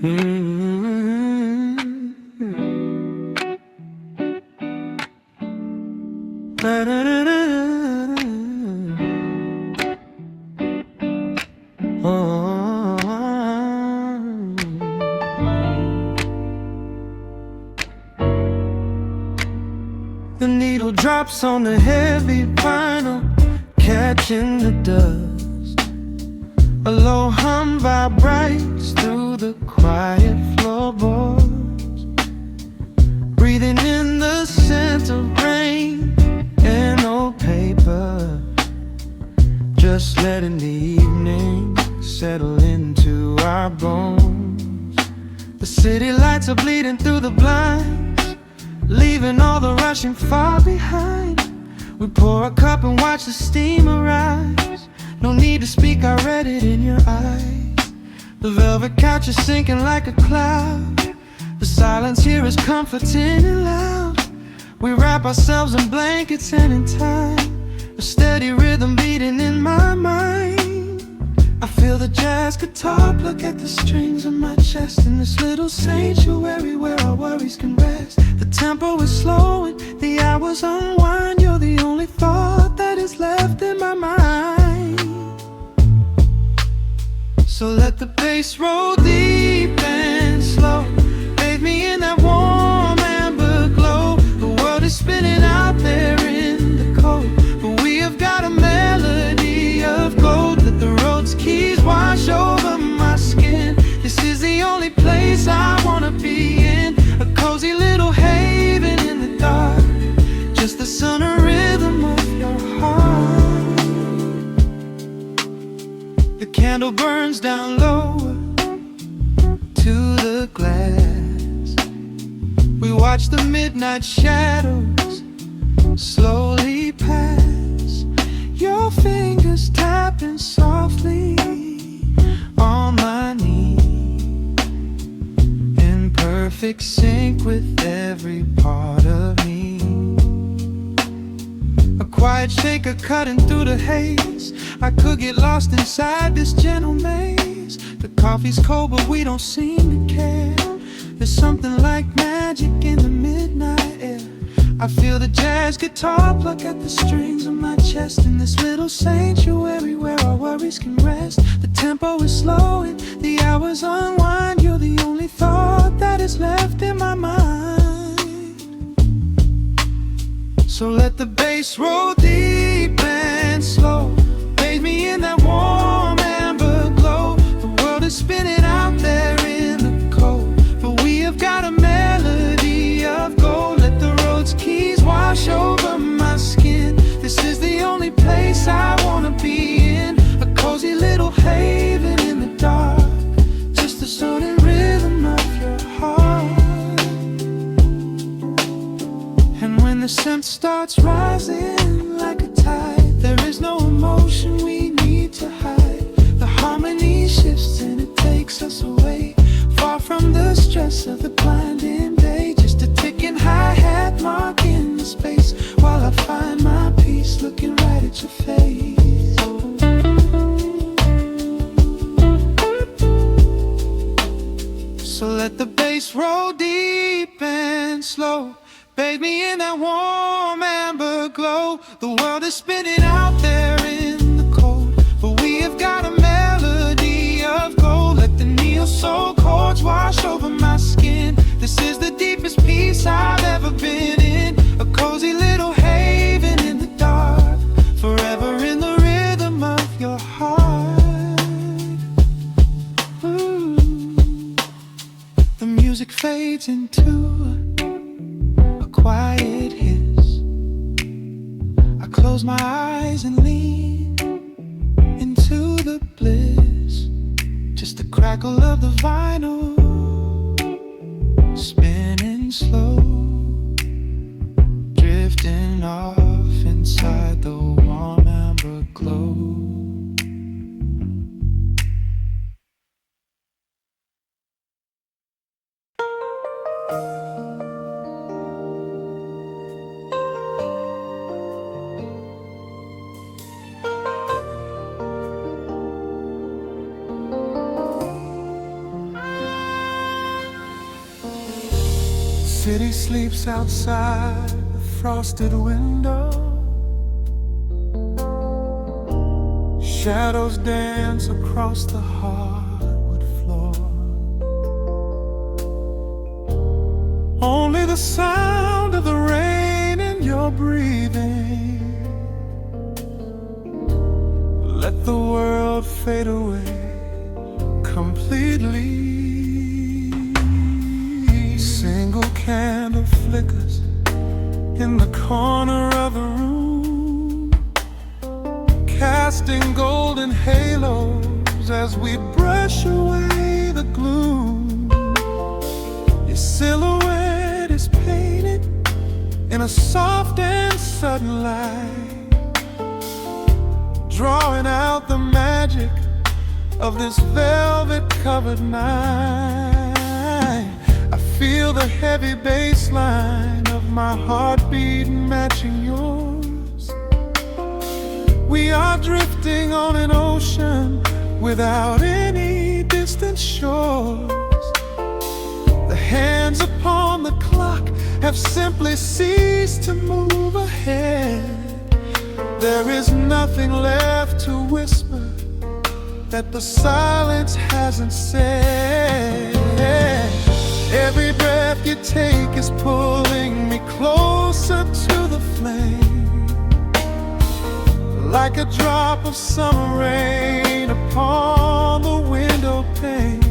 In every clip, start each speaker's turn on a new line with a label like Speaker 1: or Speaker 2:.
Speaker 1: The needle drops on the heavy vinyl, catching the dust. A low hum vibrates through the quiet floorboards, breathing in the scent of rain and old paper, just letting the evening settle into our bones. The city lights are bleeding through the blinds, leaving all the rushing far behind. We pour a cup and watch the steam arise. No need to speak, I read it in your eyes. The velvet couch is sinking like a cloud. The silence here is comforting and loud. We wrap ourselves in blankets and in time, a steady rhythm beating in my mind. I feel the jazz guitar pluck at the strings of my chest, in this little sanctuary where our worries can rest. The tempo is slowing, the hours unwind. You're the only thought that is left in my mind. So let the bass roll deep and slow, bathe me in that warm amber glow. The world is spinning out there in the cold, but we have got a melody of gold. Let the road's keys wash over my skin. This is the only place I wanna be in, a cozy little haven in the dark, just the sun and rhythm of your heart. The candle burns down lower to the glass. We watch the midnight shadows slowly pass, your fingers tapping softly on my knee, in perfect sync with every part of me. A quiet shaker cutting through the haze. I could get lost inside this gentle maze. The coffee's cold but we don't seem to care. There's something like magic in the midnight air. I feel the jazz guitar pluck at the strings of my chest, in this little sanctuary where our worries can rest. The tempo is slowing, the hours unwind. You're the only thought that is left in my mind. So let the bass roll deep and slow, bathe me in that warm amber glow. The world is spinning out there in the cold, but we have got a melody of gold. Let the road's keys wash over my skin. This is the only place I wanna be in, a cozy little haven in the dark, just the sound and rhythm of your heart. And when the scent starts rising like a tide, there is no emotion we need to hide. The harmony shifts and it takes us away, far from the stress of the blinding day. Just a ticking hi-hat marking the space, while I find my peace looking right at your face. So let the bass roll deep and slow, bathe me in that warm amber glow. The world is spinning out there in the cold, but we have got a melody of gold. Let the neo soul chords wash over my skin. This is the deepest peace I've ever been in, a cozy little haven in the dark, forever in the rhythm of your heart. Ooh. The music fades into a quiet hiss. I close my eyes and lean into the bliss, just the crackle of the vinyl spinning slow, drifting off inside the warm amber glow. city sleeps outside the frosted window. Shadows dance across the hardwood floor. Only the sound of the rain in your breathing. Let the world fade away completely. Single candle flickers in the corner of the room, casting golden halos as we brush away the gloom. Your silhouette is painted in a soft and sudden light, drawing out the magic of this velvet-covered night. I feel the heavy bass line of my heartbeat matching yours. We are drifting on an ocean without any distant shores. The hands upon the clock have simply ceased to move ahead. There is nothing left to whisper that the silence hasn't said. Every breath you take is pulling me closer to the flame, like a drop of summer rain upon the window pane.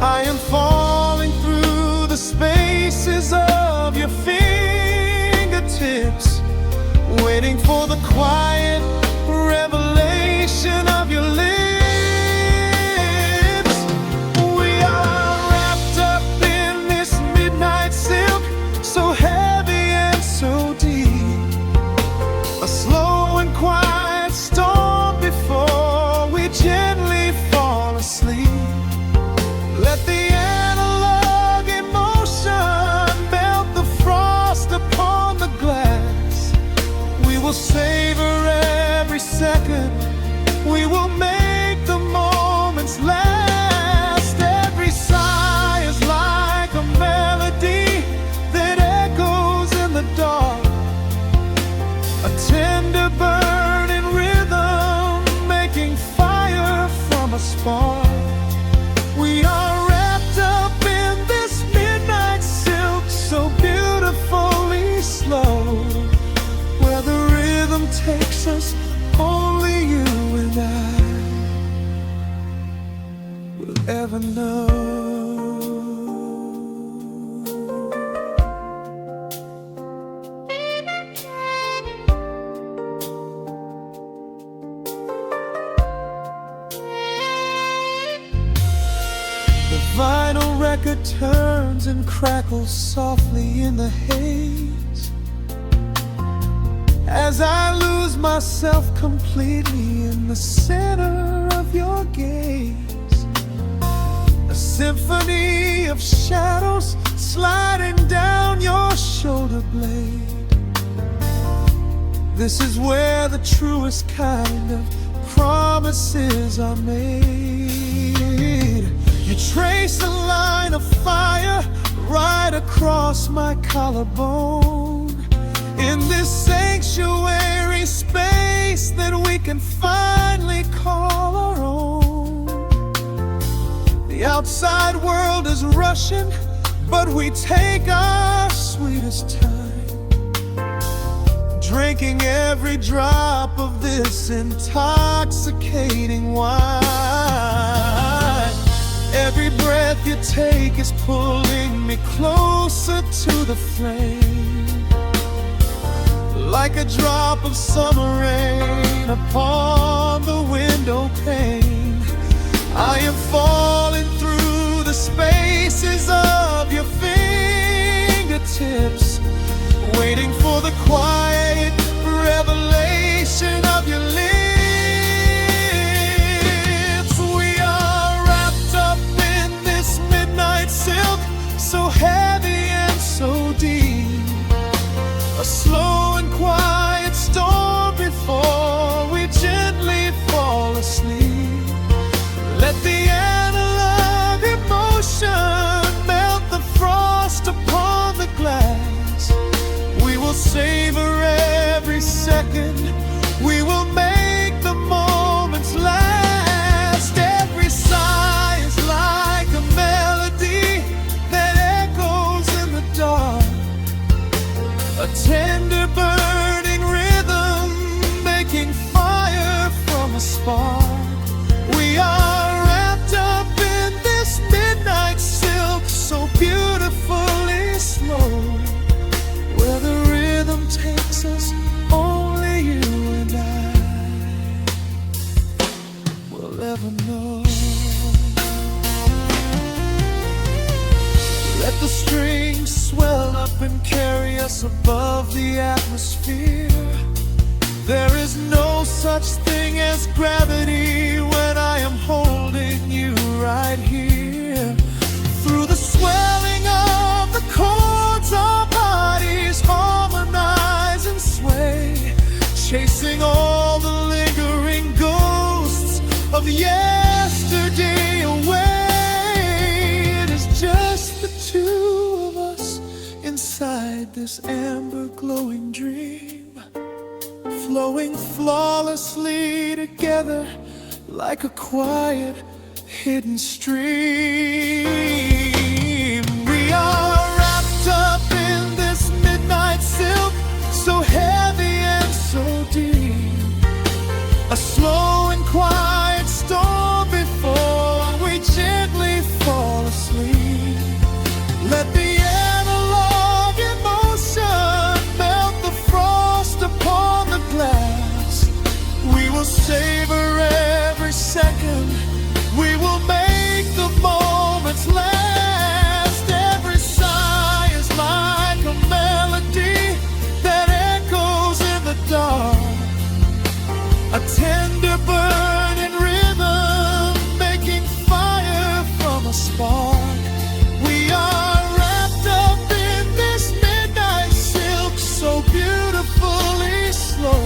Speaker 1: I am falling through the spaces of your fingertips, waiting for the quiet revelation of your lips. We are wrapped up in this midnight silk, so heavy and so deep. A slow and quiet storm before we gently fall asleep. Let the analog emotion melt the frost upon the glass. We will savor every second, we will make the moments last. Every sigh is like a melody that echoes in the dark, a tender burning rhythm making fire from a spark. We are wrapped up in this midnight silk, so beautifully slow, where the rhythm takes us, only you and I will ever know. The vinyl record turns and crackles softly in the haze as I lose myself completely in the center of your gaze. A symphony of shadows sliding down your shoulder blade. This is where the truest kind of promises are made. You trace a line of fire right across my collarbone, in this sanctuary space that we can finally call our own. The outside world is rushing, but we take our sweetest time, drinking every drop of this intoxicating wine. Every breath you take is pulling me closer to the flame, like a drop of summer rain upon the window pane. I am falling through the spaces of your fingertips, waiting for the quiet revelation of your lips. We are wrapped up in this midnight silk, so heavy and so deep. A slow and quiet storm before we gently fall asleep. We are wrapped up in this midnight silk, so beautifully slow. Where the rhythm takes us, only you and I will ever know. Let the strings swell up and carry us above the atmosphere. There is no such thing as gravity when I am holding you right here. Through the swelling of the chords, our bodies harmonize and sway, chasing all the lingering ghosts of yesterday away. It is just the two of us inside this amber glowing dream, flowing flawlessly together like a quiet hidden stream. We are wrapped up in this midnight silk, so heavy and so deep, a slow and quiet storm before we gently fall asleep. Let the analog emotion melt the frost upon the glass. We will savor every second, we will make the moments last. Every sigh is like a melody that echoes in the dark, a tender burning rhythm making fire from a spark. We are wrapped up in this midnight silk, so beautifully slow.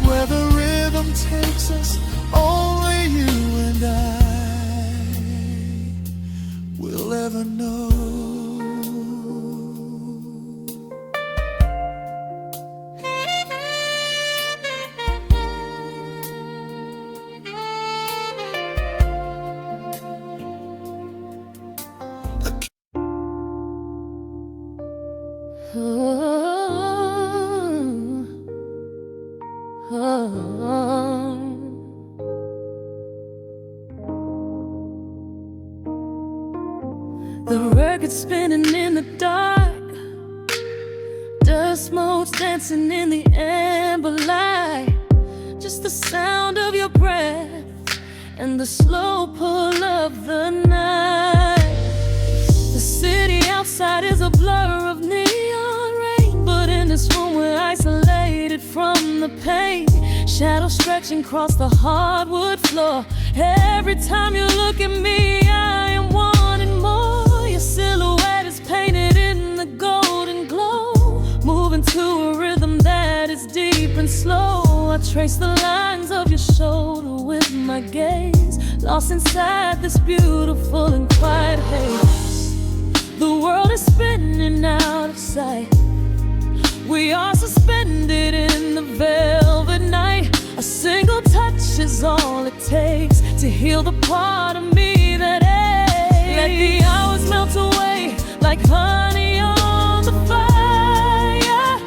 Speaker 1: Where the rhythm takes us, only you and I will ever know.
Speaker 2: The record spinning in the dark, dust motes dancing in the amber light. Just the sound of your breath and the slow pull of the night. The city outside is a blur of neon rain, but in this room we're isolated from the pain. Shadows stretching across the hardwood floor. Every time you look at me, I am wanting more. Your silhouette is painted in the golden glow, moving to a rhythm that is deep and slow. I trace the lines of your shoulder with my gaze, lost inside this beautiful and quiet haze. The world is spinning out of sight, we are suspended in the velvet night. A single touch is all it takes to heal the part of me that aches. Let the hours melt away like honey on the fire.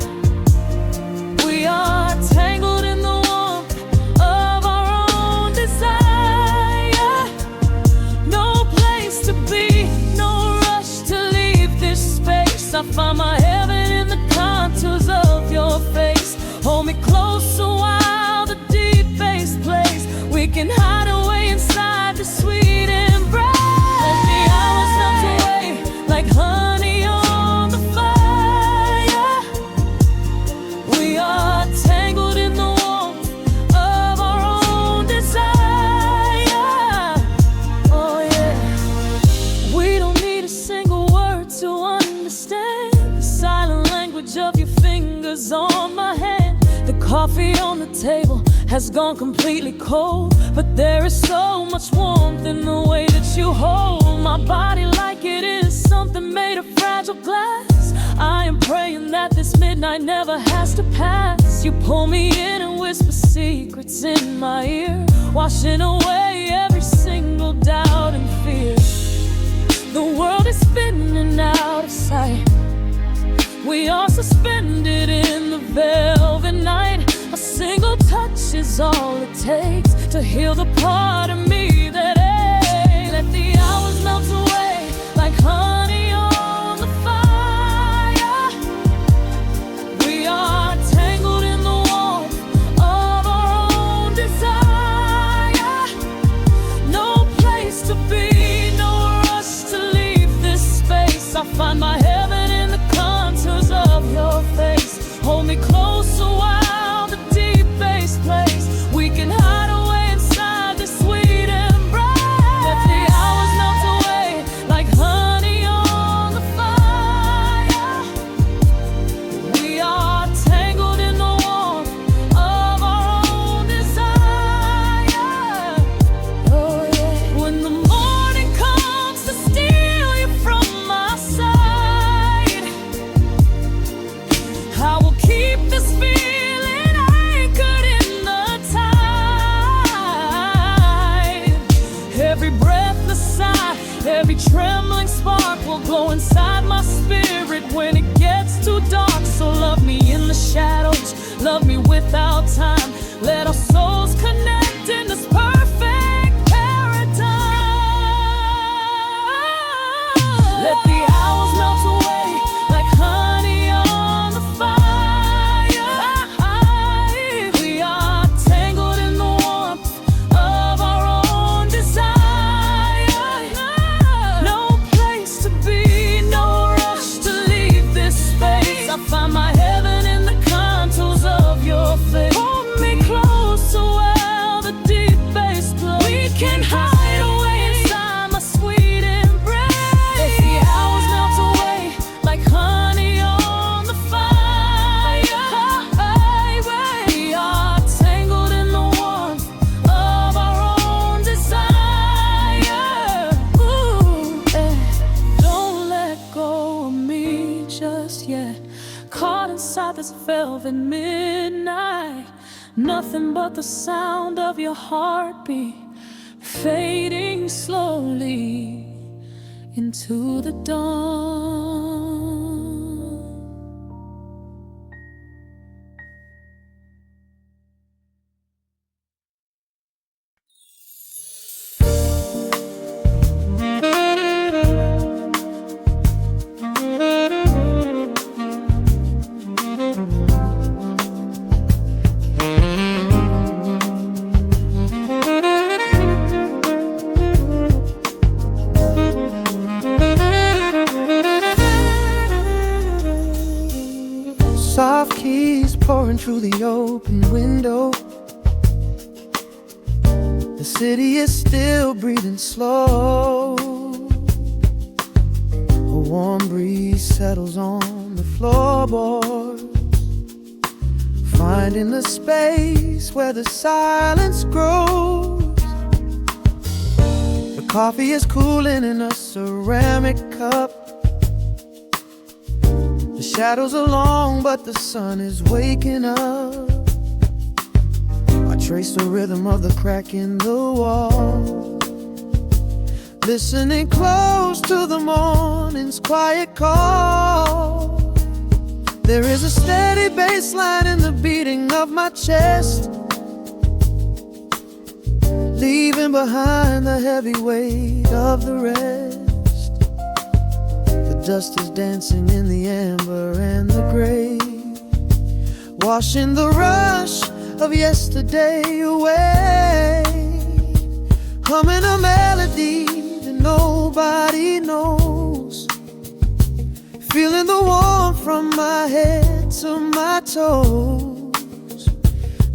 Speaker 2: We are tangled in the warmth of our own desire. No place to be, no rush to leave this space. I find my heaven in the contours of your face. Hold me close a while the deep bass plays. We can hide away inside the sweet embrace. Let the hours melt away like honey on the fire. We are tangled in the warmth of our own desire. Oh yeah. We don't need a single word to understand the silent language of your fingers on my hand. The coffee on the table has gone completely cold, but there is so much warmth in the way that you hold my body like it is something made of fragile glass. I am praying that this midnight never has to pass. You pull me in and whisper secrets in my ear, washing away every single doubt and fear. The world is spinning out of sight, we are suspended in the velvet night. A single touch is all it takes to heal the part of me that aches. Let the hours melt away like honey on the fire. We are tangled in the warmth of our own desire. No place to be, no rush to leave this space. I find my heaven in the contours of your face. Hold me close a while the deep bass plays. We can hide away inside this sweet embrace. Let the hours melt away like honey on the fire. We are tangled in the warmth of our own desire. Oh yeah. When the morning comes to steal you from my side, I will keep this feeling anchored in the tide. Every breathless sigh, every trembling spark will glow inside my spirit when it gets too dark. So love me in the shadows, love me without time. Let our souls connect in this perfect paradise. Let the hours melt away like honey on the fire. We are tangled in the warmth of our own desire. No place to be, no rush to leave this space. I find my heaven in the contours of your face. Hold me closer while the deep bass plays. We can hide away inside my sweet embrace. Let the hours melt away like honey on the fire. We are tangled in the warmth of our own desire. Ooh, don't let go of me just yet. Caught inside this velvet midnight. Nothing but the sound of your heartbeat fading slowly into the dawn.
Speaker 1: Soft keys pouring through the open window. The city is still breathing slow. A warm breeze settles on the floorboards, finding the space where the silence grows. The coffee is cooling in a ceramic cup. The shadows are long, but the sun is waking up. I trace the rhythm of the crack in the wall, listening close to the morning's quiet call. There is a steady bass line in the beating of my chest, leaving behind the heavy weight of the rest. The dust is dancing in the amber and the gray, washing the rush of yesterday away. Humming a melody that nobody knows, feeling the warmth from my head to my toes.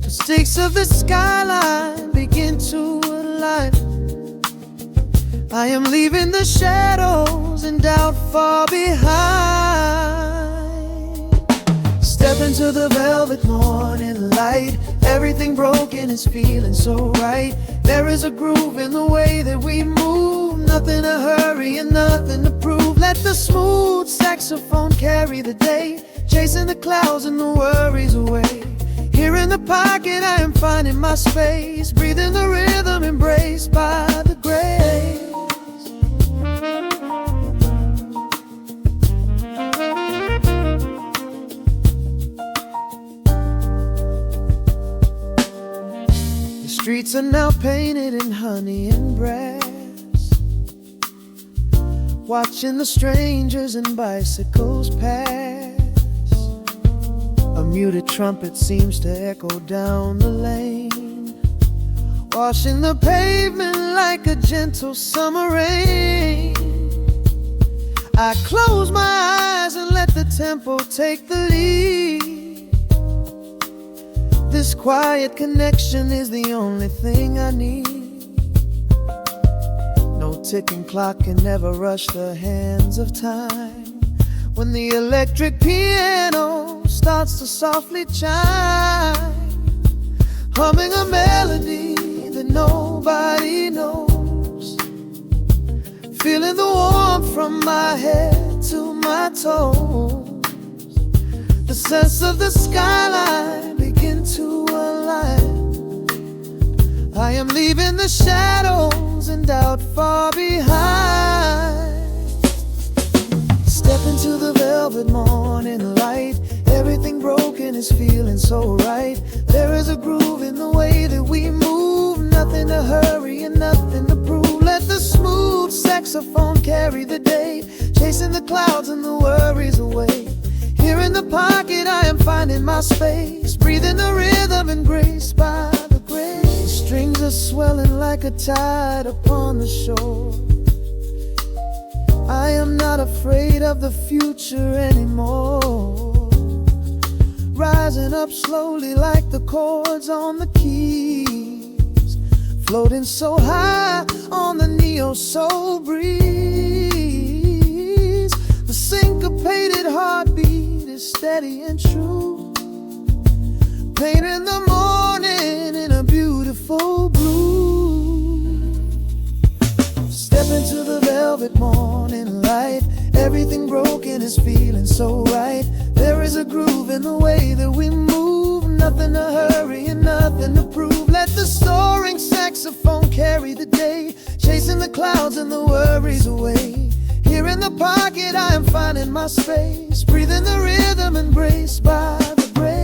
Speaker 1: The stakes of the skyline begin to align. I am leaving the shadows and doubt far behind. Step into the velvet morning light. Everything broken is feeling so right. There is a groove in the way that we move. Nothing to hurry and nothing to prove. Let the smooth saxophone carry the day, chasing the clouds and the worries away. Here in the pocket I am finding my space, breathing the rhythm embraced by the grace. painted in honey and brass, watching the strangers and bicycles pass. A muted trumpet seems to echo down the lane, washing the pavement like a gentle summer rain. I close my eyes and let the tempo take the lead. This quiet connection is the only thing I need. No ticking clock can never rush the hands of time. When the electric piano starts to softly chime, humming a melody that nobody knows, feeling the warmth from my head to my toes. The sense of the skyline begin to align. I am leaving the shadows and doubt far behind. Step into the velvet morning light. Everything broken is feeling so right. There is a groove in the way that we move. Nothing to hurry and nothing to prove. Let the smooth saxophone carry the day, chasing the clouds and the worries away. Here in the pocket I am finding my space, breathing the rhythm and grace by the grace. The strings are swelling like a tide upon the shore. I am not afraid of the future anymore. Rising up slowly like the chords on the keys, floating so high on the neo-soul breeze. The syncopated heartbeat is steady and true, painting the morning in a beautiful blue. Step into the velvet morning light. Everything broken is feeling so right. There is a groove in the way that we move. Nothing to hurry and nothing to prove. Let the soaring saxophone carry the day, chasing the clouds and the worries away. Here in the pocket I am finding my space, breathing the rhythm embraced by the grace.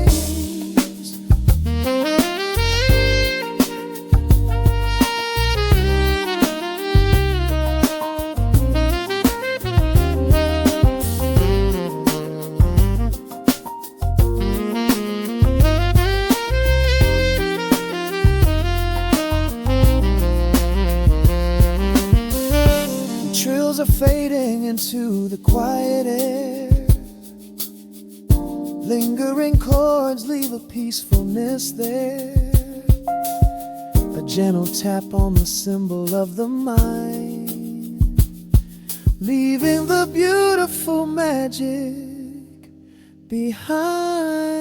Speaker 1: Trills are fading into the quiet air. Lingering chords leave a peacefulness there. A gentle tap on the cymbal of the mind, leaving the beautiful magic behind.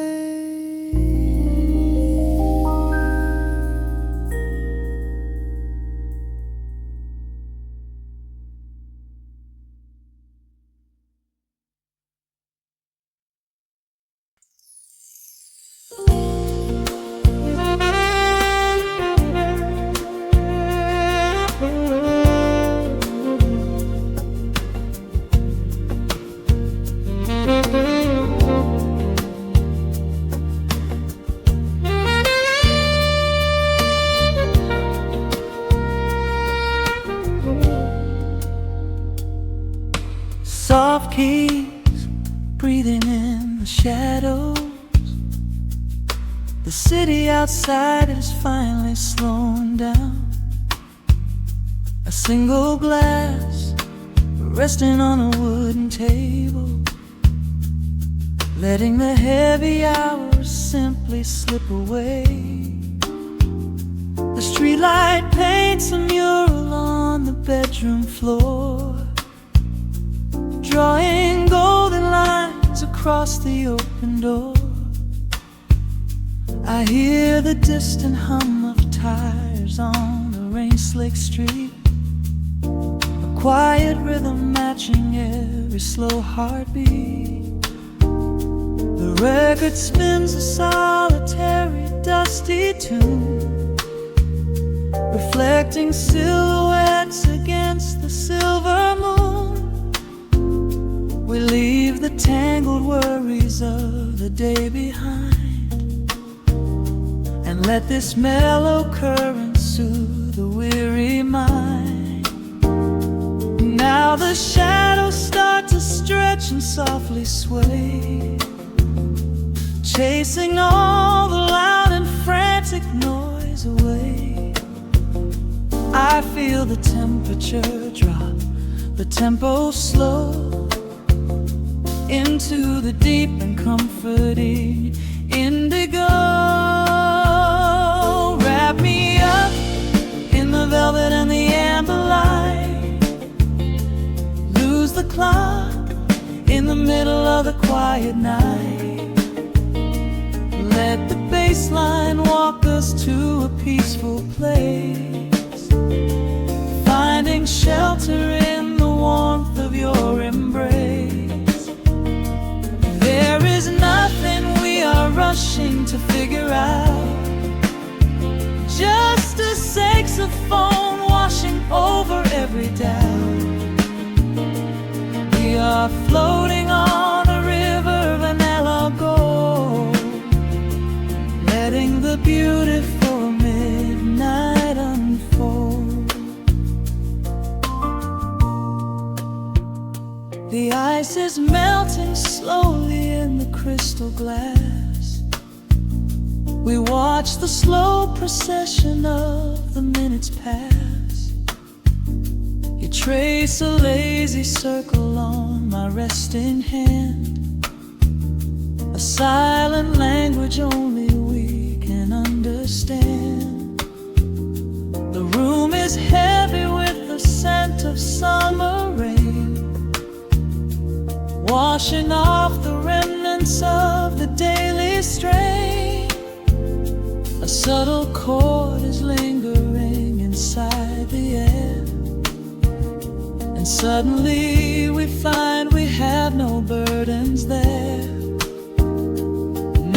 Speaker 3: Soft keys breathing in the shadows. The city outside is finally slowing down. A single glass resting on a wooden table, letting the heavy hours simply slip away. The streetlight paints a mural on the bedroom floor, drawing golden lines across the open door. I hear the distant hum of tires on the rain-slicked street, a quiet rhythm matching every slow heartbeat. The record spins a solitary, dusty tune, reflecting silhouettes against the silver moon. We leave the tangled worries of the day behind, and let this mellow current soothe the weary mind. Now the shadows start to stretch and softly sway, chasing all the loud and frantic noise away. I feel the temperature drop, the tempo slow, into the deep and comforting indigo. Wrap me up in the velvet and the amber light, lose the clock in the middle of the quiet night. Let the bass line walk us to a peaceful place, finding shelter in the warmth of your embrace. There is nothing we are rushing to figure out, just a saxophone washing over every doubt. We are floating on a river of vanilla gold, letting the beautiful midnight unfold. The ice is melting slowly in the crystal glass. We watch the slow procession of the minutes pass. You trace a lazy circle on my resting hand, a silent language only we can understand. The room is heavy with the scent of summer rain, washing off the remnants of the daily strain. A subtle chord is lingering inside the air, and suddenly we find we have no burdens there.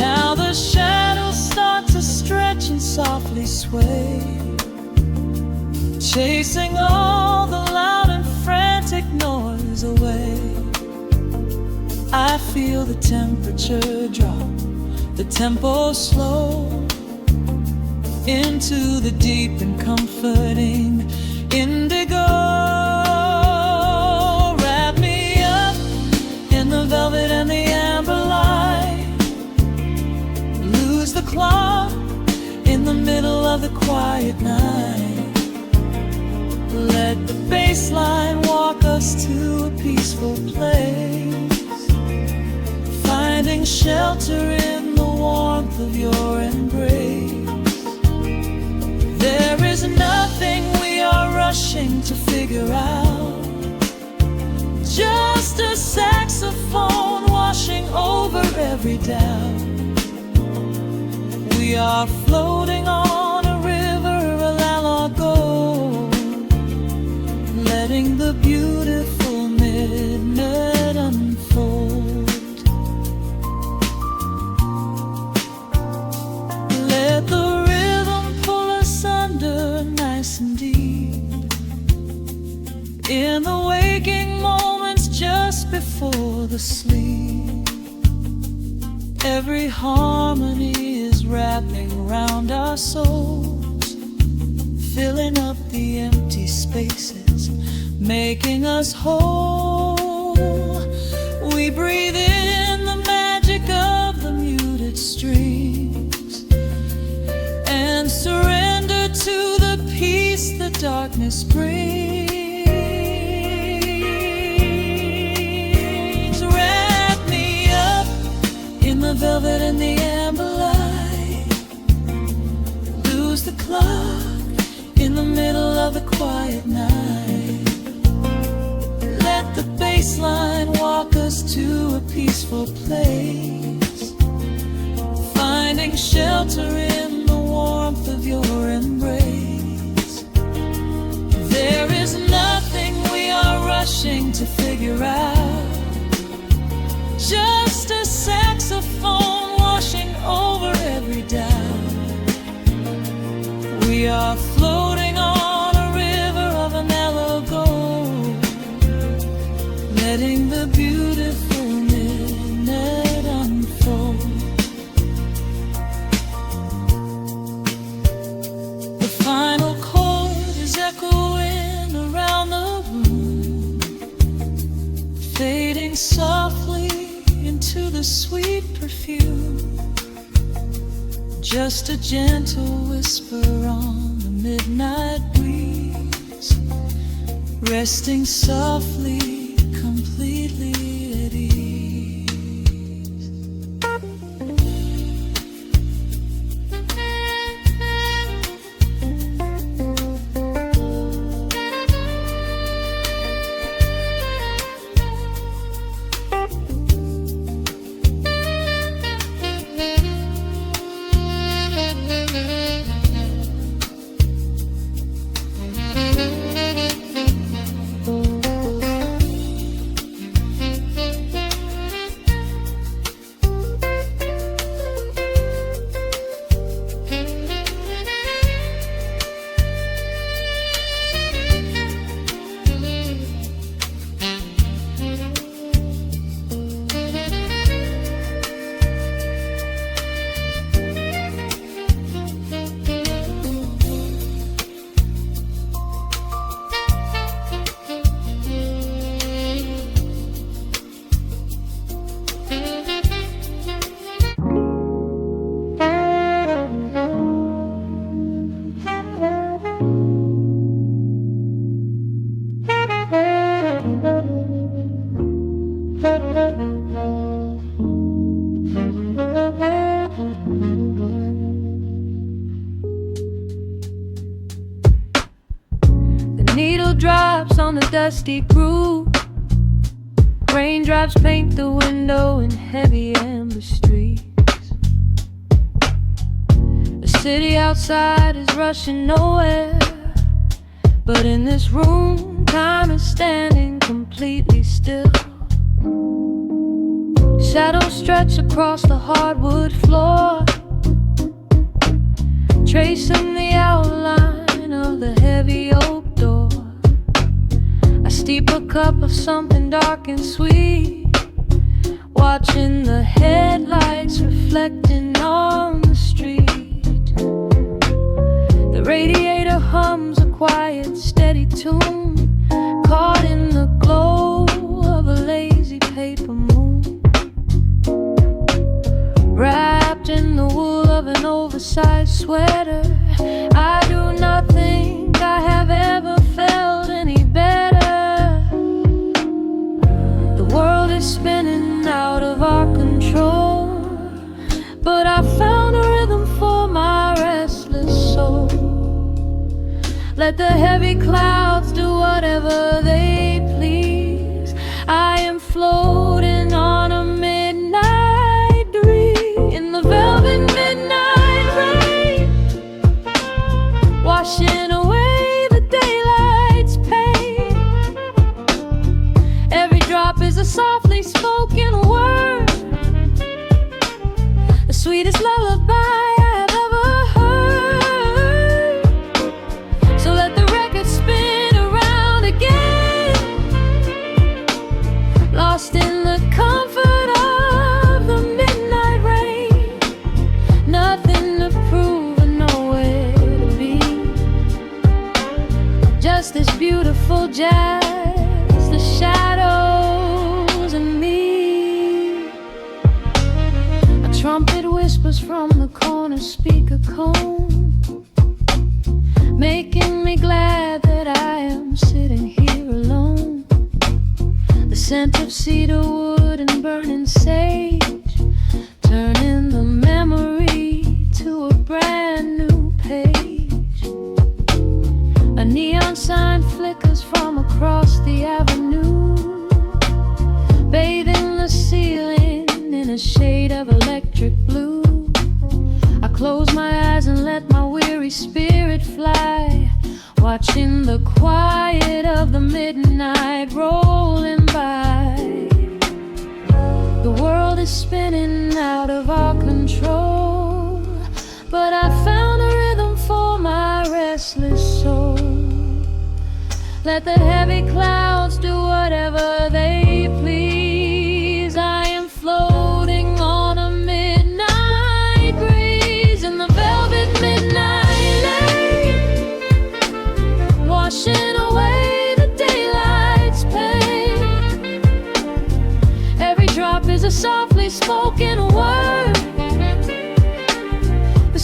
Speaker 3: Now the shadows start to stretch and softly sway, chasing all the loud and frantic noise away. I feel the temperature drop, the tempo slow, into the deep and comforting indigo. Wrap me up in the velvet and the amber light, lose the clock in the middle of the quiet night. Let the bass line walk us to a peaceful place, finding shelter in the warmth of your embrace. There is nothing we are rushing to figure out, just a saxophone washing over every doubt. We are floating on a river of yellow gold, letting the beautiful midnight unfold. Let the rhythm pull us under nice and deep, in the waking moments just before the sleep. Every harmony is wrapping round our souls, filling up the empty spaces, making us whole. We breathe in the magic of the muted strings and surrender to the peace the darkness brings. Wrap me up in the velvet and the amber light, lose the clock in the middle of the quiet night. Let the bass line walk us to a peaceful place, finding shelter in the warmth of your embrace. There is nothing we are rushing to figure out, just a saxophone washing over every doubt. We are floating on a river of vanilla gold, letting the beautiful midnight unfold. The final just a gentle whisper on the midnight breeze, resting softly, completely at ease.
Speaker 2: Needle drops on the dusty groove. Raindrops paint the window in heavy amber streets. The city outside is rushing nowhere, but in this room, time is standing completely still. Shadows stretch across the hardwood floor, tracing the outline of the heavy oak door. I steep a cup of something dark and sweet, watching the headlights reflecting on the street. The radiator hums a quiet, steady tune, caught in the glow of a lazy paper moon. Wrapped in the wool of an oversized sweater, I do not think I have ever felt any better. The world is spinning out of our control, but I found a rhythm for my restless soul. Let the heavy clouds do whatever they please. I am floating on a midnight breeze in the velvet midnight rain, washing away the daylight's pain. Every drop is a softly spoken word, the sweetest lullaby I have ever heard. So let the record spin around again, lost in the comfort of the midnight rain. Nothing to prove and nowhere to be, just this beautiful jazz, the shadows and me. A trumpet whispers from the corner speaker cone, making me glad that I am sitting here alone. The scent of cedar wood and burning sage, turning the memory to a brand new page. A neon sign flickers from across the avenue, bathing the ceiling in a shade of electric blue. I close my eyes and let my weary spirit fly, watching the quiet of the midnight rolling by. The world is spinning out of our control, but I found a rhythm for my restless soul. Let the heavy clouds do whatever they please. I am floating on a midnight breeze in the velvet midnight lane, washing away the daylight's pain. Every drop is a softly spoken word, the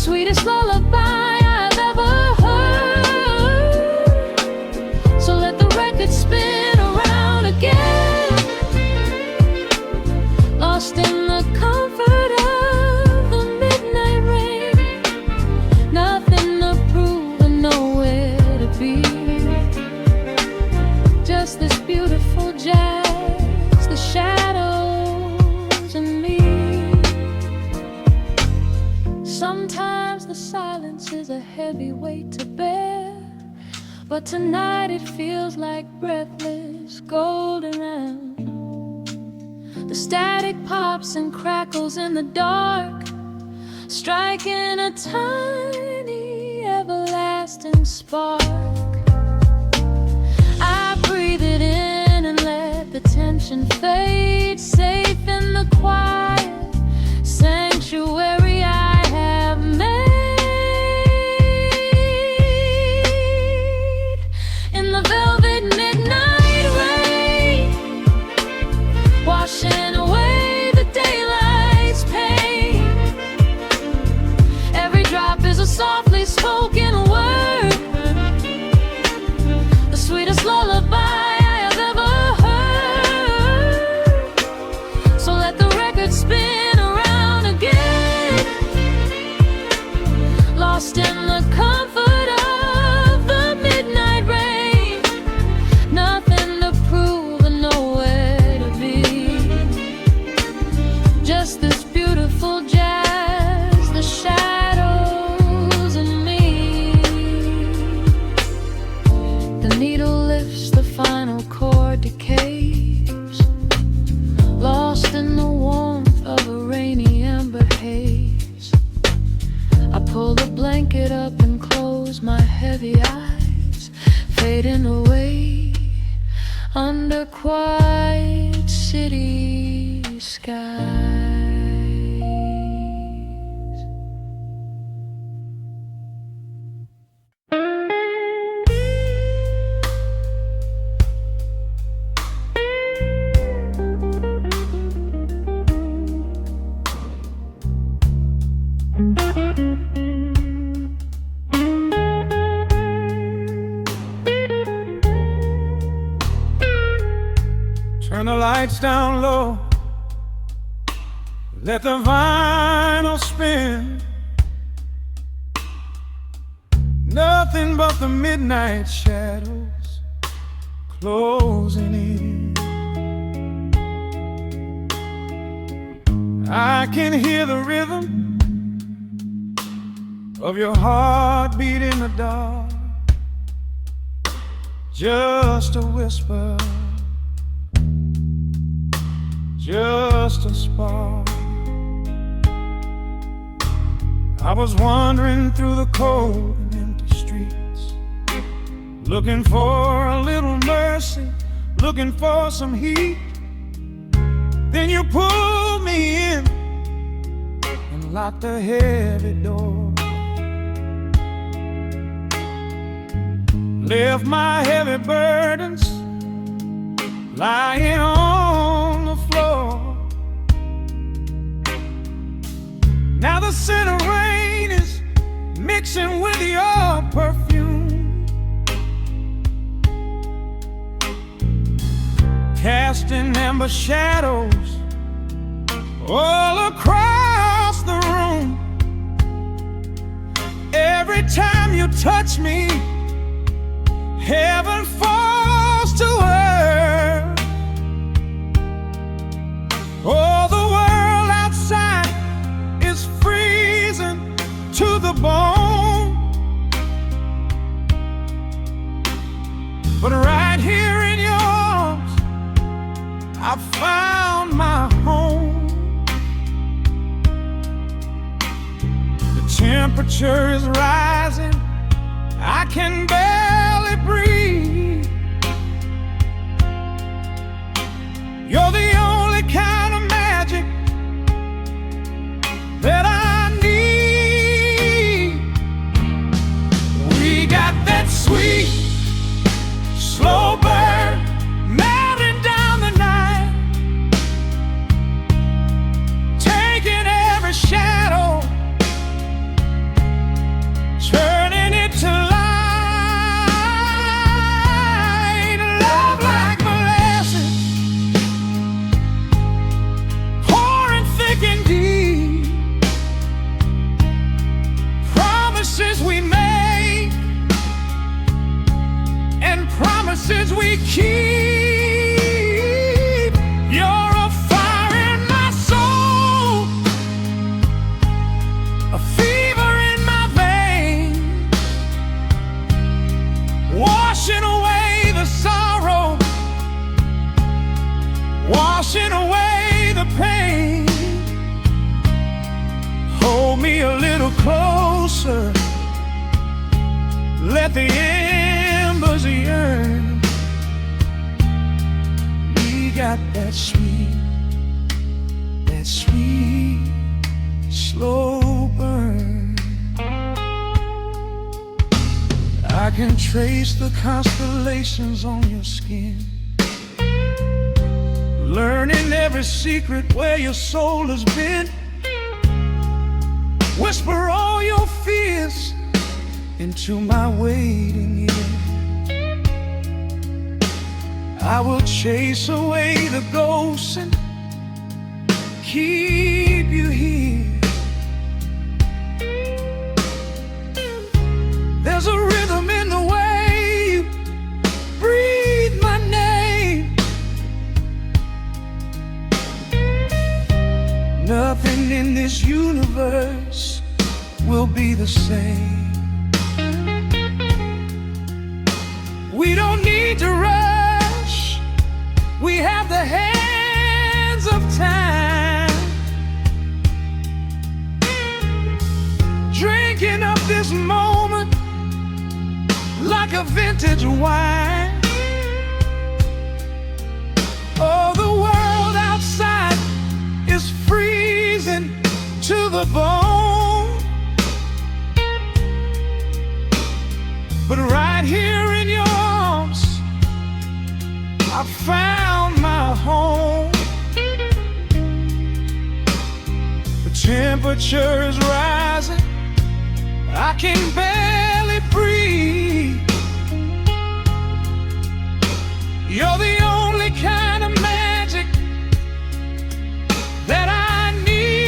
Speaker 2: just this beautiful jazz, the shadows and me. Sometimes the silence is a heavy weight to bear, but tonight it feels like breathless golden round. The static pops and crackles in the dark, striking a tiny everlasting spark. I breathe it in and let the tension fade, safe in the quiet sanctuary I have made. In the velvet midnight rain, washing away the daylight's pain. Every drop is a softly spoken word, the sweetest lullaby I have ever heard. So let the record spin around again, lost in the comfort of the midnight rain. Nothing to prove and nowhere to be, just this beautiful jazz, the shadows and me. The needle lifts, the final chord decays, lost in the warmth of a rainy amber haze. I pull the blanket up and close my heavy eyes, fading away under quiet city skies.
Speaker 1: Turn the lights down low, let the vinyl spin. Nothing but the midnight shadows closing in. I can hear the rhythm of your heartbeat in the dark, just a whisper, just a spark. I was wandering through the cold and empty streets, looking for a little mercy, looking for some heat. Then you pulled me in and locked the heavy door, left my heavy burdens lying on the floor. Now the scent of rain is mixing with your perfume, casting amber shadows all across the room. Every time you touch me, heaven falls to earth. Oh, the world outside is freezing to the bone, but right here in your arms I found my home. The temperature is rising, I can barely breathe. You're the only kind of magic that I need. We got that sweet, slow burn melting down the night, taking every shadow, turning it to light. promises we keep. You're a fire in my soul, a fever in my veins, washing away the sorrow, washing away the pain. Hold me a little closer, let the embers yearn. We got that sweet, slow burn. I can trace the constellations on your skin, learning every secret where your soul has been. Whisper all your fears into my waiting ear. I will chase away the ghosts and keep you here. There's a rhythm in the way you breathe my name. Nothing in this universe will be the same. We don't need to rush, we have the hands of time, drinking up this moment like a vintage wine. Oh, the world outside is freezing to the bone, but right here in your arms I found my home. The temperature is rising, I can barely breathe. You're the only kind of magic that I need.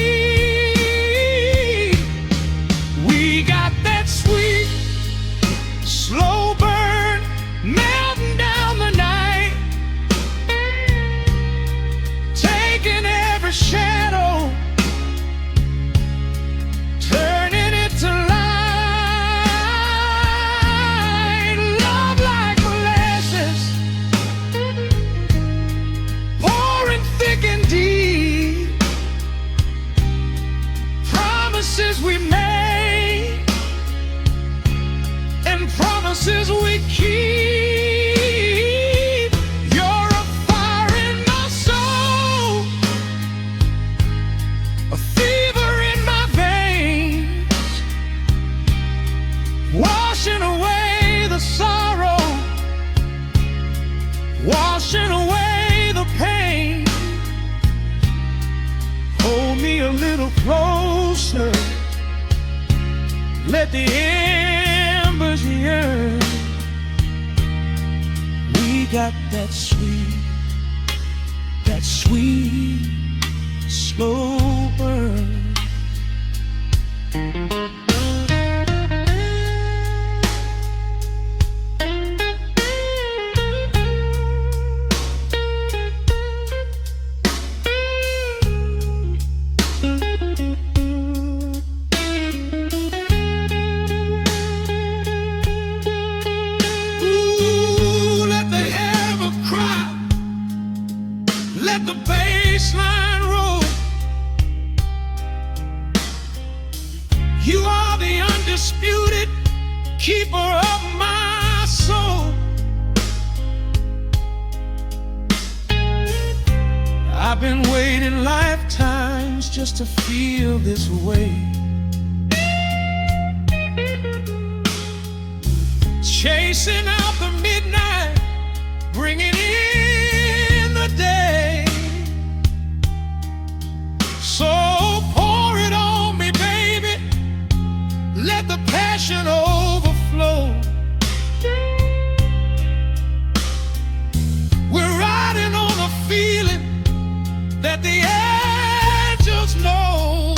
Speaker 1: We got that sweet, slow burn melting down the night, taking every shadow, turning it to light. Love like molasses, pouring thick and deep. Promises we made and promises we keep. You're a fire in my soul, a fever in my veins, washing away the sorrow, washing away the pain. Hold me a little closer, let the embers yearn. We got that sweet, slow burn. Let the bass line roll. You are the undisputed keeper of my soul. I've been waiting lifetimes just to feel this way, chasing out the midnight, bringing in the day. So pour it on me, baby, let the passion overflow. We're riding on a feeling that the angels know.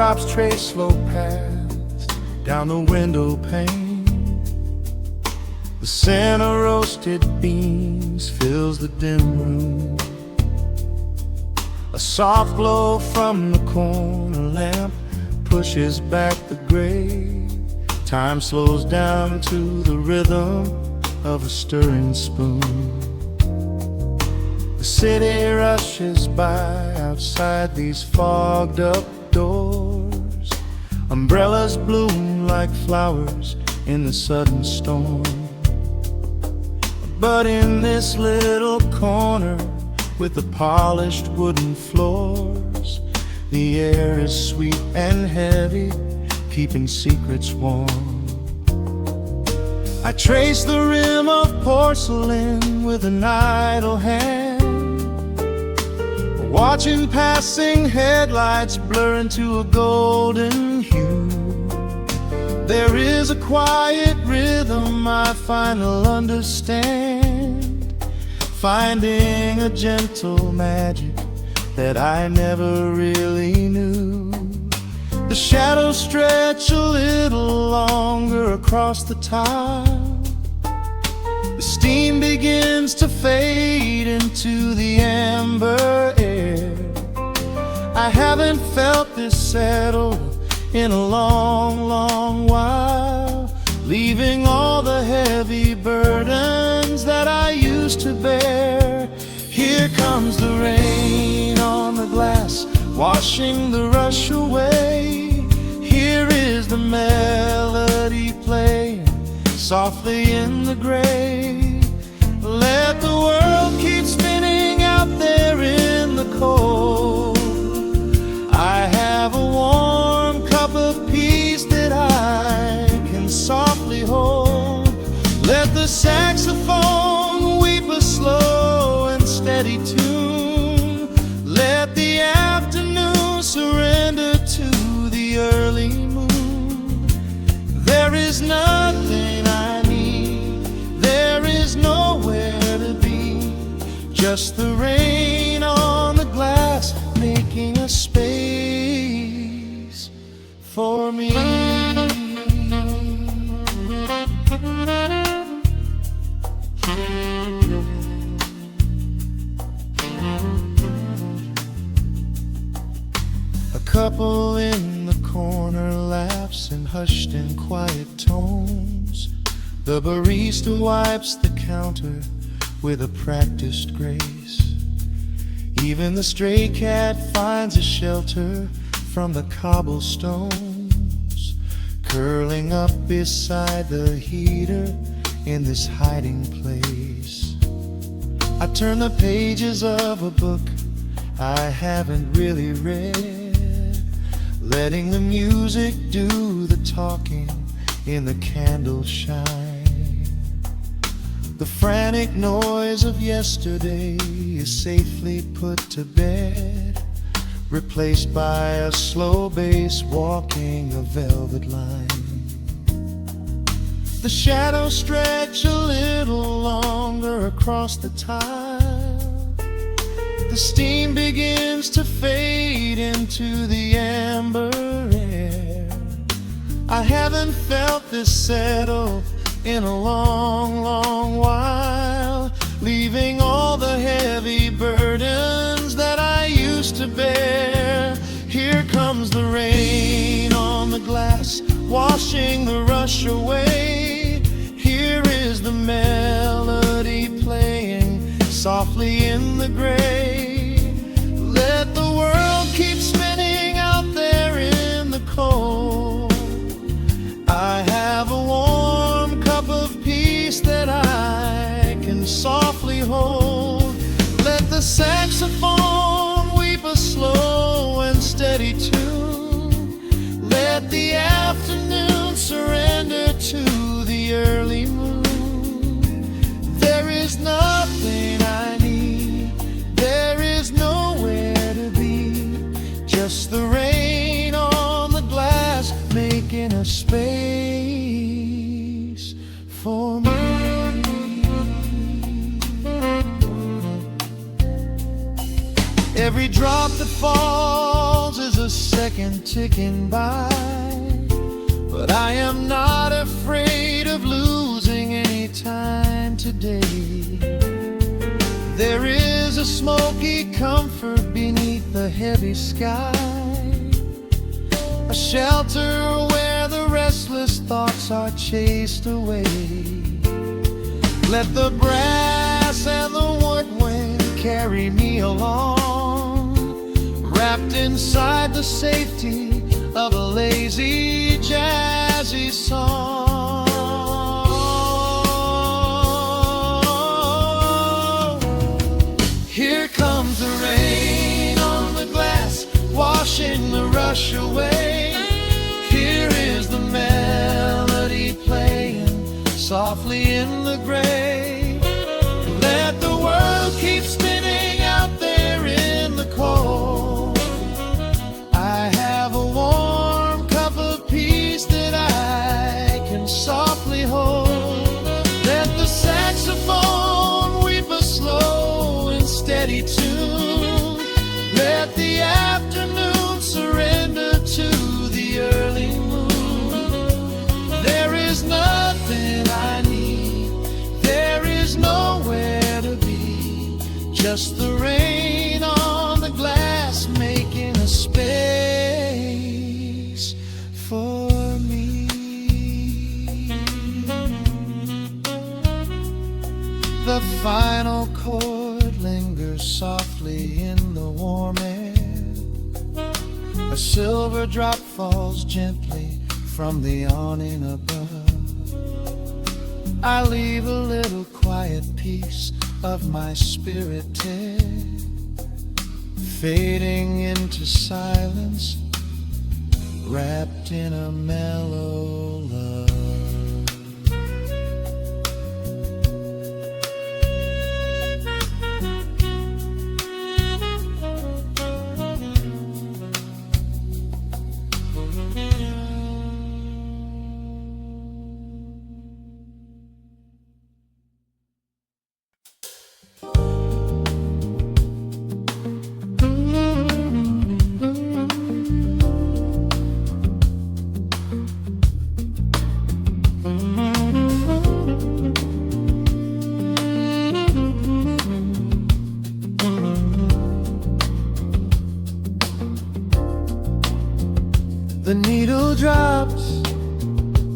Speaker 1: drops trace slow paths down the window pane. The scent of roasted beans fills the dim room. A soft glow from the corner lamp pushes back the gray. Time slows down to the rhythm of a stirring spoon. The city rushes by outside these fogged up doors. Umbrellas bloom like flowers in the sudden storm. But in this little corner with the polished wooden floors, the air is sweet and heavy, keeping secrets warm. I trace the rim of porcelain with an idle hand, watching passing headlights blur into a golden hue. There is a quiet rhythm I finally understand, finding a gentle magic that I never really knew. The shadows stretch a little longer across the tile. The steam begins to fade into the amber air. I haven't felt this settle in a long, long while, leaving all the heavy burdens that I used to bear. Here comes the rain on the glass, washing the rush away. Here is the melody playing softly in the gray. Let the world keep spinning out there in the cold. I have a warm cup of peace that I can softly hold. Let the saxophone weep a slow and steady tune. Let the afternoon surrender to the early moon. There is nothing I need, there is nowhere to be, just the rain on the glass making a space for me. A couple in the corner laughs in hushed and quiet tones. The barista wipes the counter with a practiced grace. Even the stray cat finds a shelter from the cobblestones, curling up beside the heater in this hiding place. I turn the pages of a book I haven't really read, letting the music do the talking in the candle shine. The frantic noise of yesterday is safely put to bed, replaced by a slow bass walking a velvet line. The shadows stretch a little longer across the tile. The steam begins to fade into the amber air. I haven't felt this settle in a long, long while, leaving all the heavy burdens that I used to bear. Here comes the rain on the glass, washing the rush away. Here is the melody playing softly in the gray. Let the world keep spinning out there in the cold. I have a warm cup of peace that I can softly hold. Let the saxophone weep a slow and steady tune. Let the afternoon surrender to the early moon. There is nothing I need, there is nowhere to be, just the rain on the glass making a space for me. Every drop that falls is a the second ticking by, but I am not afraid of losing any time today. There is a smoky comfort beneath the heavy sky, a shelter where the restless thoughts are chased away. Let the brass and the woodwind carry me along, wrapped inside the safety of a lazy, jazzy song. Here comes the rain on the glass, washing the rush away. Here is the melody playing softly in the gray. Let the world keep spinning out there in the cold. I have a warm cup of peace that I can softly hold. Let the saxophone weep a slow and steady tune. Let the afternoon surrender to the early moon. There is nothing I need, there is nowhere to be, just the rain on the glass making a space for me. The final chord lingers softly in the warm air. A silver drop falls gently from the awning above. I leave a little quiet piece of my spirit tear, fading into silence, wrapped in a mellow love. The needle drops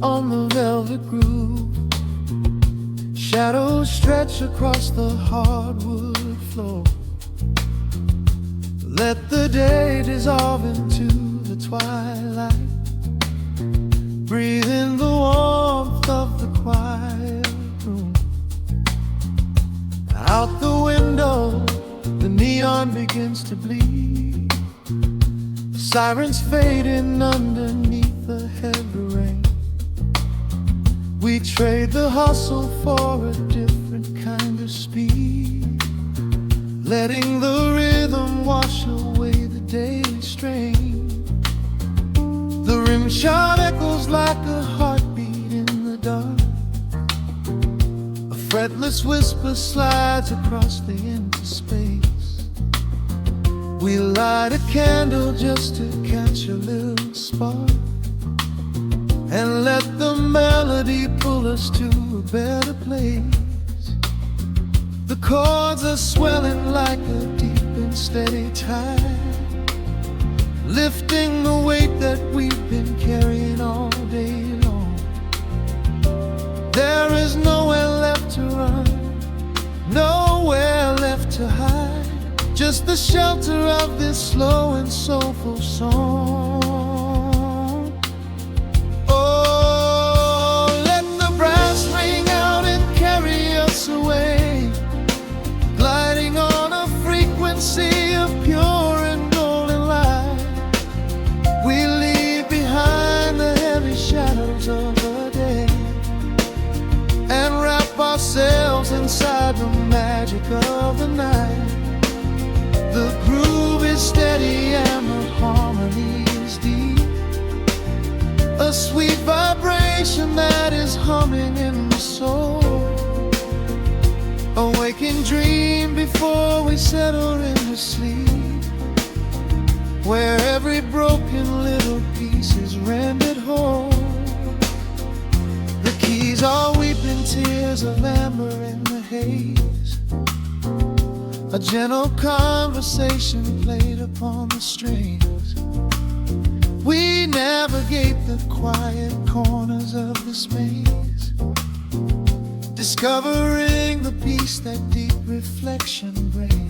Speaker 1: on the velvet groove, shadows stretch across the hardwood floor. Let the day dissolve into the twilight, breathe in the warmth of the quiet room. Out the window, the neon begins to bleed, sirens fading underneath the heavy rain. We trade the hustle for a different kind of speed, letting the rhythm wash away the daily strain. The rim shot echoes like a heartbeat in the dark, a fretless whisper slides across the empty space. We light a candle just to catch a little spark, and let the melody pull us to a better place. The chords are swelling like a deep and steady tide, lifting the weight that we've been carrying all day long. There is nowhere left to run, nowhere left to hide, just the shelter of this slow and soulful song. Oh, let the brass ring out and carry us away, gliding on a frequency of pure and golden light. We leave behind the heavy shadows of the day, and wrap ourselves inside the magic of the night. The groove is steady and the harmony is deep, a sweet vibration that is humming in the soul. A waking dream before we settle into sleep, where every broken little piece is rendered whole. The keys are weeping tears of amber in the haze, a gentle conversation played upon the strings. We navigate the quiet corners of this maze, discovering the peace that deep reflection brings.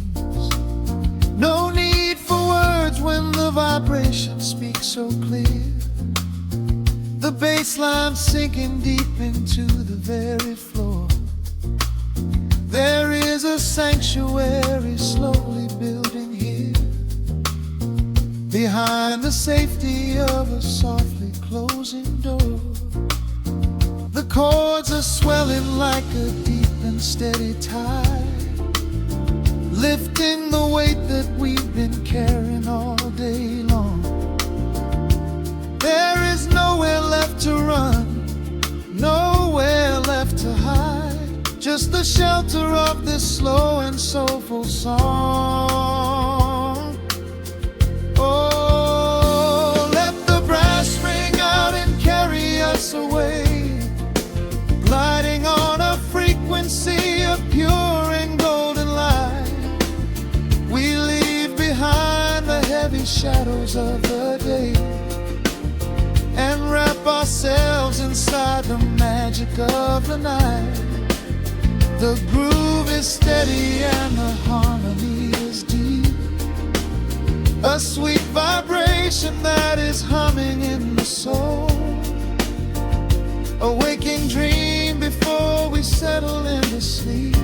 Speaker 1: No need for words when the vibration speaks so clear, the bass line sinking deep into the very floor. There is a sanctuary slowly building here, behind the safety of a softly closing door. The chords are swelling like a deep and steady tide, lifting the weight that we've been carrying all day long. There is nowhere left to run, nowhere left to hide, just the shelter of this slow and soulful song. Oh, let the brass ring out and carry us away, gliding on a frequency of pure and golden light. We leave behind the heavy shadows of the day and wrap ourselves inside the magic of the night. The groove is steady and the harmony is deep, a sweet vibration that is humming in the soul, a waking dream before we settle into sleep,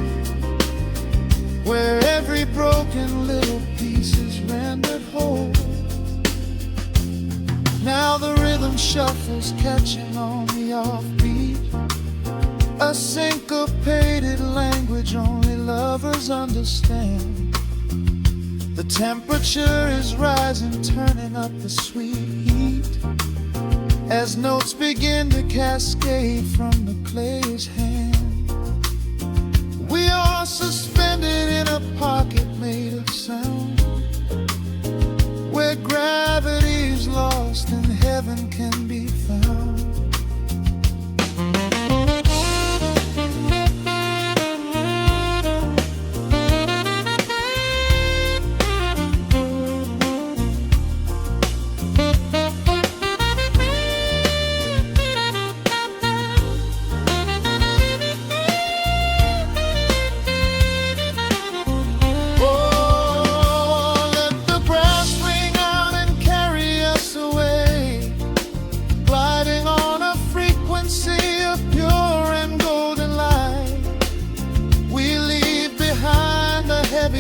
Speaker 1: where every broken little piece is rendered whole. Now the rhythm shuffles, catching on the offbeat, a syncopated language only lovers understand. The temperature is rising, turning up the sweet heat, as notes begin to cascade from the clay's hand. We are suspended in a pocket made of sound, where gravity is lost and heaven can be found.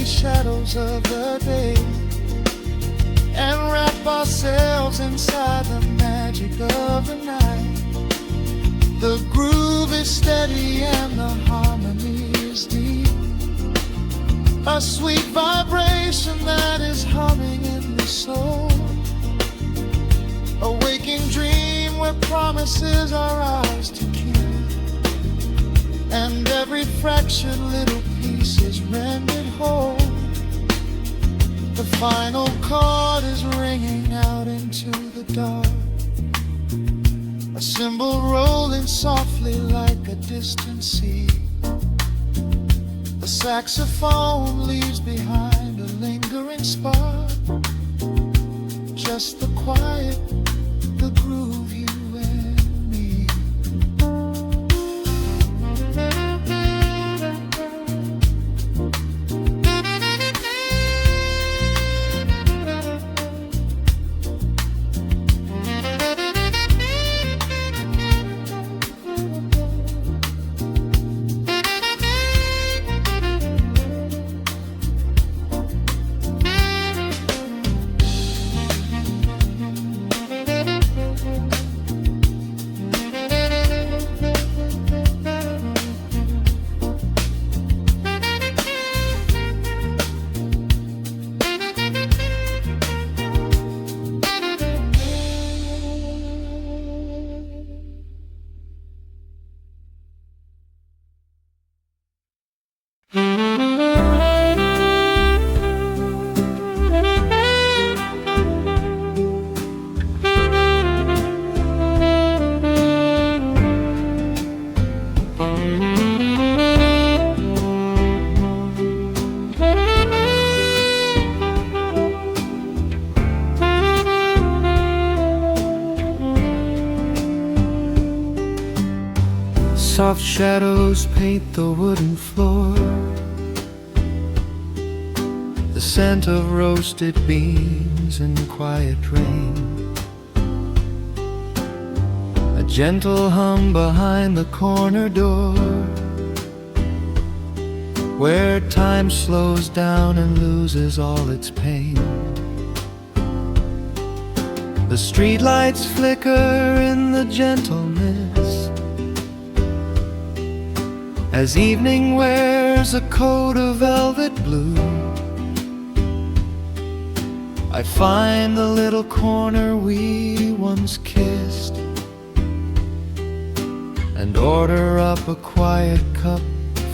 Speaker 1: Shadows of the day and wrap ourselves inside the magic of the night. The groove is steady and the harmony is deep, a sweet vibration that is humming in the soul, a waking dream where promises are ours to keep, and every fractured little piece is rendered whole. The final chord is ringing out into the dark, a cymbal rolling softly like a distant sea. The saxophone leaves behind a lingering spark, just the quiet, the groove, you and me. shadows paint the wooden floor, the scent of roasted beans and quiet rain, a gentle hum behind the corner door, where time slows down and loses all its pain. The streetlights flicker in the gentle mist, as evening wears a coat of velvet blue. I find the little corner we once kissed, and order up a quiet cup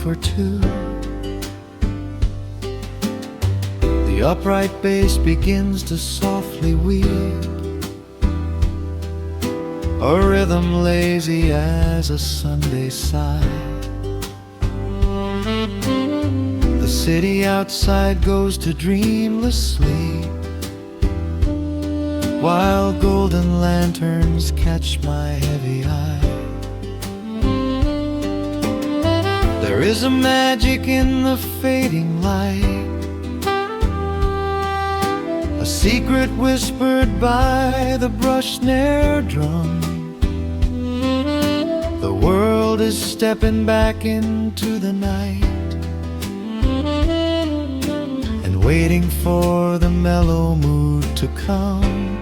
Speaker 1: for two. The upright bass begins to softly weep, a rhythm lazy as a Sunday sigh. The city outside goes to dreamless sleep, while golden lanterns catch my heavy eye. There is a magic in the fading light, a secret whispered by the brush snare drum. The world is stepping back into the night and waiting for the mellow mood to come.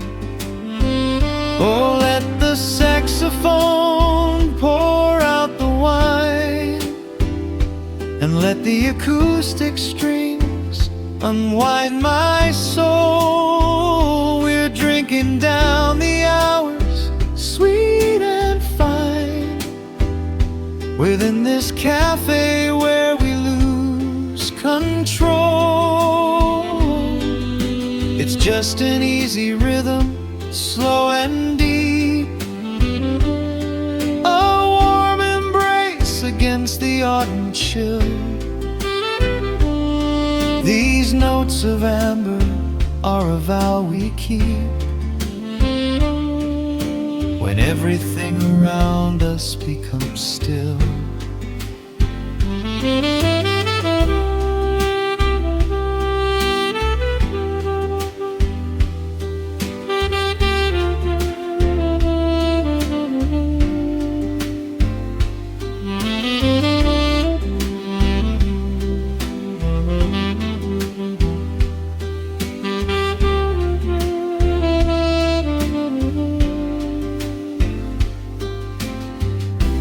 Speaker 1: Oh, let the saxophone pour out the wine, and let the acoustic strings unwind my soul. We're drinking down the hours, sweet and fine, within this cafe where we lose control. It's just an easy rhythm, slow and deep, a warm embrace against the autumn chill. These notes of amber are a vow we keep, when everything around us becomes still.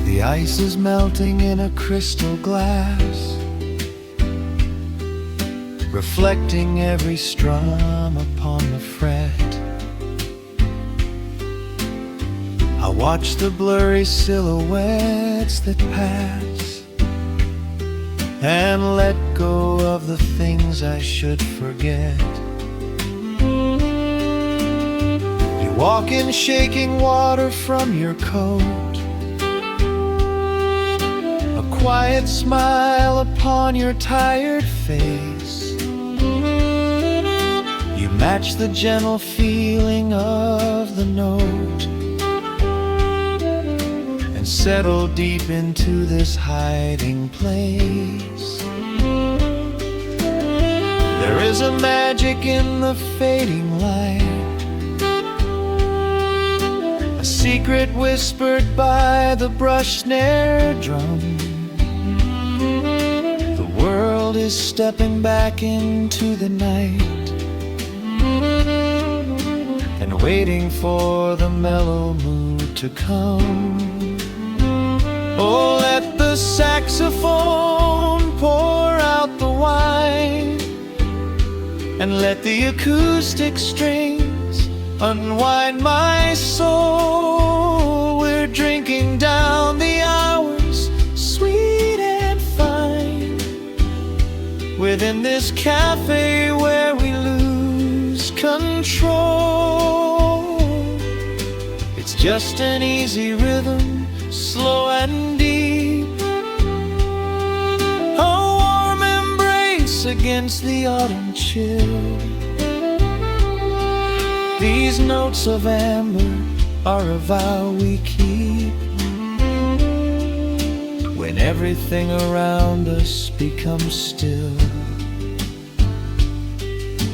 Speaker 1: The ice is melting in a crystal glass, reflecting every strum upon the fret. I watch the blurry silhouettes that pass, and let go of the things I should forget. You walk in shaking water from your coat, quiet smile upon your tired face. You match the gentle feeling of the note, and settle deep into this hiding place. There is a magic in the fading light, a secret whispered by the brush snare drum. The world is stepping back into the night and waiting for the mellow mood to come. Oh, let the saxophone pour out the wine, and let the acoustic strings unwind my soul. We're drinking down the hours, sweet and fine, within this cafe where we lose control. It's just an easy rhythm, slow and deep, a warm embrace against the autumn chill. These notes of amber are a vow we keep, when everything around us becomes still.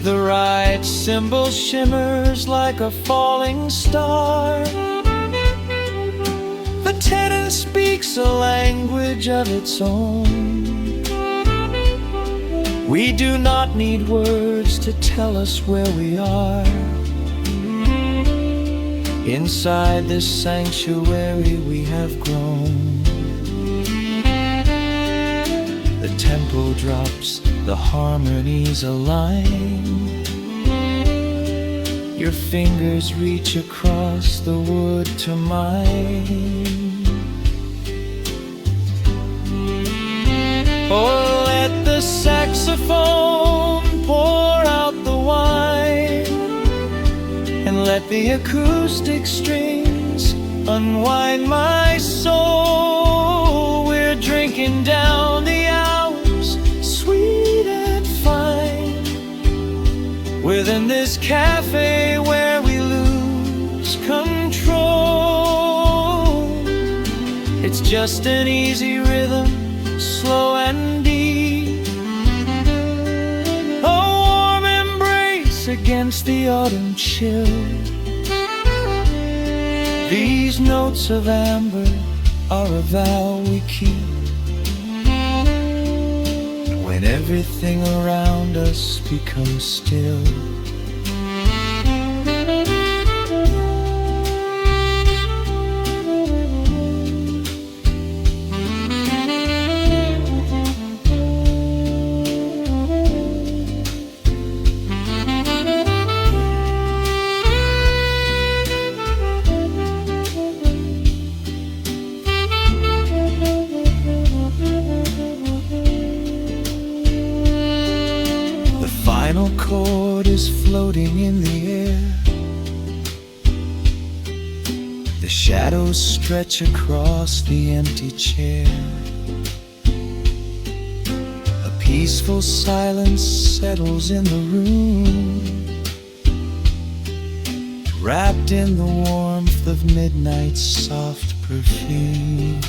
Speaker 1: The right cymbal shimmers like a falling star. The tenor speaks a language of its own. We do not need words to tell us where we are. Inside this sanctuary we have grown. The tempo drops, the harmonies align. Your fingers reach across the wood to mine. Oh, let the saxophone pour out the wine, and let the acoustic strings unwind my soul. We're drinking down the hours, sweet and fine, within this cafe where we lose control. It's just an easy rhythm, slow and deep, a warm embrace against the autumn chill. These notes of amber are a vow we keep when everything around us becomes still. The final chord is floating in the air. The shadows stretch across the empty chair. A peaceful silence settles in the room, wrapped in the warmth of midnight's soft perfume.